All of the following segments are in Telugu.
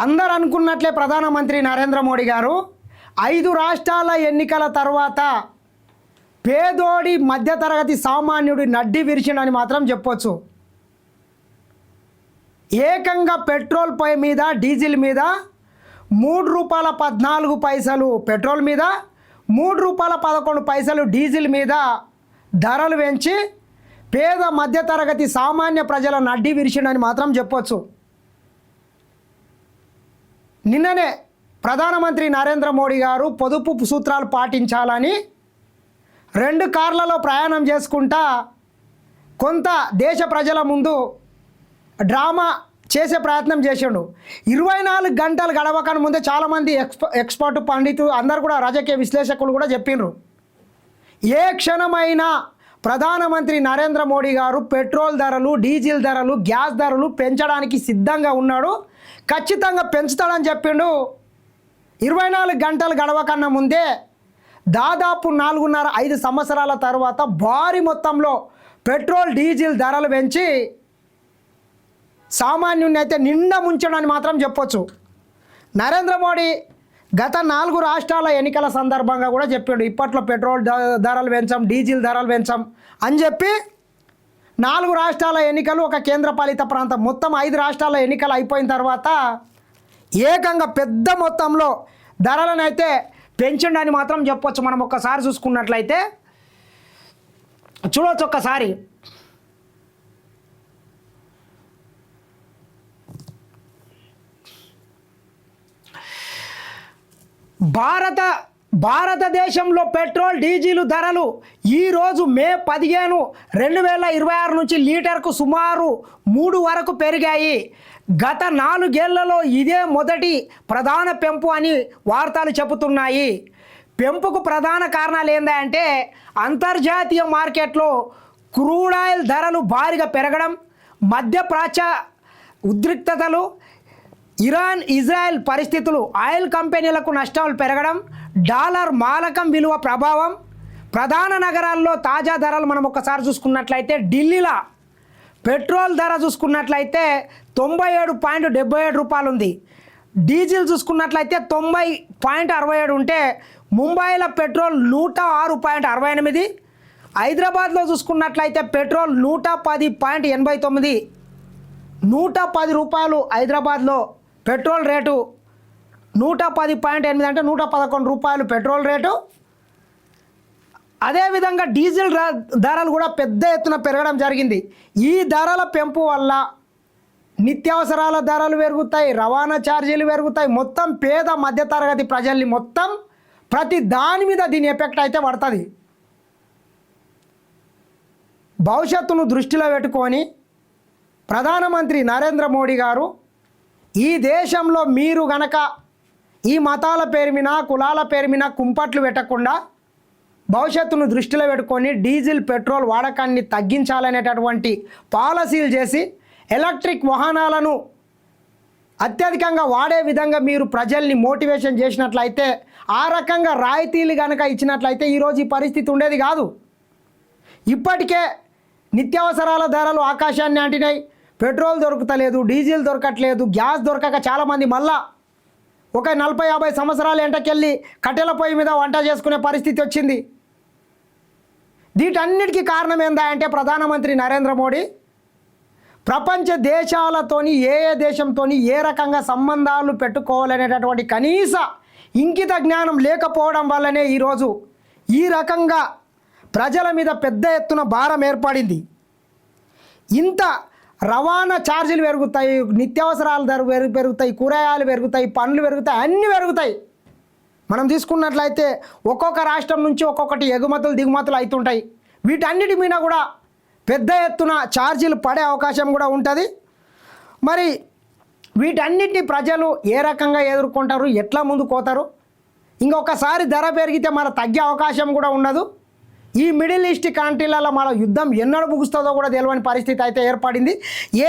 అందరూ అనుకున్నట్లే ప్రధానమంత్రి నరేంద్ర మోడీ గారు 5 రాష్ట్రాల ఎన్నికల తర్వాత పేదోడి మధ్యతరగతి సామాన్యుడి నడ్డి విరిచిండని మాత్రం చెప్పొచ్చు. ఏకంగా పెట్రోల్ పై మీద డీజిల్ మీద ₹3.14 పెట్రోల్ మీద ₹3.11 డీజిల్ మీద ధరలు పెంచి పేద మధ్యతరగతి సామాన్య ప్రజల నడ్డి విరిచిండని మాత్రం చెప్పొచ్చు. నిన్ననే ప్రధానమంత్రి నరేంద్ర మోడీ గారు పొదుపు సూత్రాలు పాటించాలని 2 కార్లలో ప్రయాణం చేసుకుంటా కొంత దేశ ప్రజల ముందు డ్రామా చేసే ప్రయత్నం చేసిండు. 24 గంటలు గడవకని ముందే చాలామంది ఎక్స్పర్ట్ పండితులు అందరు కూడా రాజకీయ విశ్లేషకులు కూడా చెప్పిండ్రు, ఏ క్షణమైనా ప్రధానమంత్రి నరేంద్ర మోడీ గారు పెట్రోల్ ధరలు, డీజిల్ ధరలు, గ్యాస్ ధరలు పెంచడానికి సిద్ధంగా ఉన్నాడు, ఖచ్చితంగా పెంచుతాడని చెప్పిండు. 24 గంటలు గడవకన్నా ముందే దాదాపు 4.5 సంవత్సరాల తర్వాత భారీ మొత్తంలో పెట్రోల్ డీజిల్ ధరలు పెంచి సామాన్యుని అయితే నిండా ముంచడని మాత్రం చెప్పొచ్చు. నరేంద్ర మోడీ గత 4 రాష్ట్రాల ఎన్నికల సందర్భంగా కూడా చెప్పాడు, ఇప్పట్లో పెట్రోల్ ధరలు పెంచాం, డీజిల్ ధరలు పెంచాం అని చెప్పి 4 రాష్ట్రాల ఎన్నికలు, ఒక కేంద్రపాలిత ప్రాంతం, మొత్తం 5 రాష్ట్రాల ఎన్నికలు అయిపోయిన తర్వాత ఏకంగా పెద్ద మొత్తంలో ధరలను అయితే పెంచిండని మాత్రం చెప్పొచ్చు. మనం ఒక్కసారి చూసుకున్నట్లయితే చూడవచ్చు, ఒక్కసారి భారతదేశంలో పెట్రోల్ డీజిల్ ధరలు ఈరోజు మే 15, 2026 నుంచి లీటర్కు సుమారు 3 వరకు పెరిగాయి. గత 4 ఏళ్లలో ఇదే మొదటి ప్రధాన పెంపు అని వార్తలు చెబుతున్నాయి. పెంపుకు ప్రధాన కారణాలు ఏంటంటే అంతర్జాతీయ మార్కెట్లో క్రూడ్ ఆయిల్ ధరలు భారీగా పెరగడం, మధ్యప్రాచ్య ఉద్రిక్తతలు, ఇరాన్ ఇజ్రాయెల్ పరిస్థితులు, ఆయిల్ కంపెనీలకు నష్టాలు పెరగడం, డాలర్ మారకం విలువ ప్రభావం, ప్రధాన నగరాల్లో తాజా ధరలు మనం ఒకసారి చూసుకున్నట్లయితే ఢిల్లీలో పెట్రోల్ ధర చూసుకున్నట్లయితే ₹97.77 ఉంది. డీజిల్ చూసుకున్నట్లయితే 90.67 ఉంటే ముంబైలో పెట్రోల్ ₹106.68, హైదరాబాద్లో చూసుకున్నట్లయితే పెట్రోల్ ₹110.89, ₹110 హైదరాబాద్లో పెట్రోల్ రేటు, ₹110.8 అంటే ₹111 పెట్రోల్ రేటు. అదేవిధంగా డీజిల్ ధరలు కూడా పెద్ద ఎత్తున పెరగడం జరిగింది. ఈ ధరల పెంపు వల్ల నిత్యావసరాల ధరలు పెరుగుతాయి, రవాణా ఛార్జీలు పెరుగుతాయి, మొత్తం పేద మధ్యతరగతి ప్రజల్ని మొత్తం ప్రతి దాని మీద దీని ఎఫెక్ట్ అయితే పడుతుంది. భవిష్యత్తును దృష్టిలో పెట్టుకొని ప్రధానమంత్రి నరేంద్ర మోడీ గారు ఈ దేశంలో మీరు గనక ఈ మతాల పేరు మీద, కులాల పేరు మీద కుంపట్లు పెట్టకుండా భవిష్యత్తును దృష్టిలో పెట్టుకొని డీజిల్ పెట్రోల్ వాడకాన్ని తగ్గించాలనేటటువంటి పాలసీలు చేసి ఎలక్ట్రిక్ వాహనాలను అత్యధికంగా వాడే విధంగా మీరు ప్రజల్ని మోటివేషన్ చేసినట్లయితే, ఆ రకంగా రాయితీలు కనుక ఇచ్చినట్లయితే ఈరోజు ఈ పరిస్థితి ఉండేది కాదు. ఇప్పటికే నిత్యావసరాల ధరలు ఆకాశాన్ని అంటినాయి, పెట్రోల్ దొరుకుతలేదు, డీజిల్ దొరకట్లేదు, గ్యాస్ దొరకక చాలామంది మళ్ళా ఒక 40-50 సంవత్సరాల ఎంటకెళ్ళి కట్టెల పొయ్యి మీద వంట చేసుకునే పరిస్థితి వచ్చింది. వీటన్నిటికీ కారణం ఏంటంటే ప్రధానమంత్రి నరేంద్ర మోడీ ప్రపంచ దేశాలతోని ఏ దేశంతోని ఏ రకంగా సంబంధాలు పెట్టుకోవాలనేటటువంటి కనీస ఇంకిత జ్ఞానం లేకపోవడం వల్లనే ఈరోజు ఈ రకంగా ప్రజల మీద పెద్ద ఎత్తున భారం ఏర్పడింది. ఇంత రవాణా ఛార్జీలు పెరుగుతాయి, నిత్యావసరాల ధర పెరుగుతాయి, కూరగాయలు పెరుగుతాయి, పండ్లు పెరుగుతాయి, అన్నీ పెరుగుతాయి. మనం తీసుకున్నట్లయితే ఒక్కొక్క రాష్ట్రం నుంచి ఒక్కొక్కటి ఎగుమతులు దిగుమతులు అవుతుంటాయి. వీటన్నిటి మీద కూడా పెద్ద ఎత్తున ఛార్జీలు పడే అవకాశం కూడా ఉంటుంది. మరి వీటన్నిటిని ప్రజలు ఏ రకంగా ఎదుర్కొంటారు, ఎట్లా ముందుకు పోతారు? ఇంకొకసారి ధర పెరిగితే మన తగ్గే అవకాశం కూడా ఉండదు. ఈ మిడిల్ ఈస్ట్ కంట్రీలలో మన యుద్ధం ఎన్నడూ ముగుస్తుందో కూడా తెలియని పరిస్థితి అయితే ఏర్పడింది.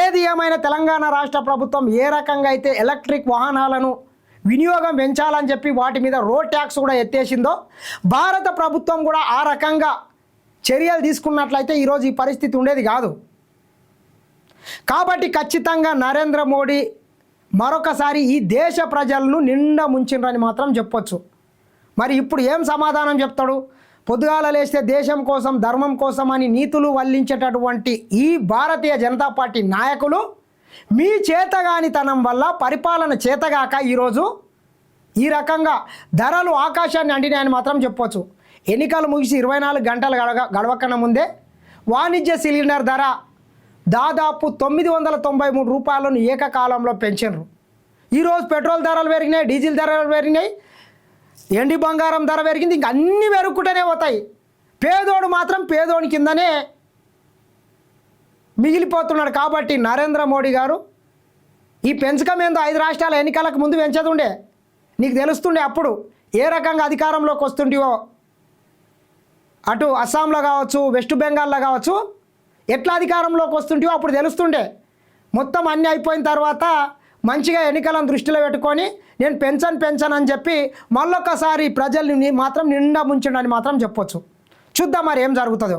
ఏది ఏమైనా తెలంగాణ రాష్ట్ర ప్రభుత్వం ఏ రకంగా అయితే ఎలక్ట్రిక్ వాహనాలను వినియోగం పెంచాలని చెప్పి వాటి మీద రోడ్ ట్యాక్స్ కూడా ఎత్తేసిందో, భారత ప్రభుత్వం కూడా ఆ రకంగా చర్యలు తీసుకున్నట్లయితే ఈరోజు ఈ పరిస్థితి ఉండేది కాదు. కాబట్టి ఖచ్చితంగా నరేంద్ర మోడీ మరొకసారి ఈ దేశ ప్రజలను నిండా ముంచిండ్రని మాత్రం చెప్పొచ్చు. మరి ఇప్పుడు ఏం సమాధానం చెప్తాడు? పొద్దుగాల లేస్తే దేశం కోసం ధర్మం కోసం అని నీతులు వల్లించేటటువంటి ఈ భారతీయ జనతా పార్టీ నాయకులు మీ చేతగానితనం వల్ల పరిపాలన చేతగాక ఈరోజు ఈ రకంగా ధరలు ఆకాశాన్ని అంటినాయని మాత్రం చెప్పొచ్చు. ఎన్నికలు ముగిసి 24 గంటలు గడవకన్నా ముందే వాణిజ్య సిలిండర్ ధర దాదాపు 993 రూపాయలను ఏకకాలంలో పెంచారు. ఈరోజు పెట్రోల్ ధరలు పెరిగినాయి, డీజిల్ ధరలు పెరిగినాయి, ఎండి బంగారం ధర పెరిగింది, ఇంక అన్నీ పెరుగుకుంటూనే పోతాయి. పేదోడు మాత్రం పేదోని కిందనే మిగిలిపోతున్నాడు. కాబట్టి నరేంద్ర మోడీ గారు ఈ పెంచకం ఏందో 5 రాష్ట్రాల ఎన్నికలకు ముందు పెంచదుండే, నీకు తెలుస్తుండే అప్పుడు ఏ రకంగా అధికారంలోకి వస్తుంటివో. అటు అస్సాంలో కావచ్చు, వెస్ట్ బెంగాల్లో కావచ్చు, ఎట్లా అధికారంలోకి వస్తుంటివో అప్పుడు తెలుస్తుండే. మొత్తం అన్నీ అయిపోయిన తర్వాత మంచిగా ఎన్నికలను దృష్టిలో పెట్టుకొని నేను పెంచను అని చెప్పి మళ్ళొక్కసారి ప్రజల్ని మాత్రం నిండా ముంచండి అని మాత్రం చెప్పొచ్చు. చూద్దాం మరి ఏం జరుగుతుందో.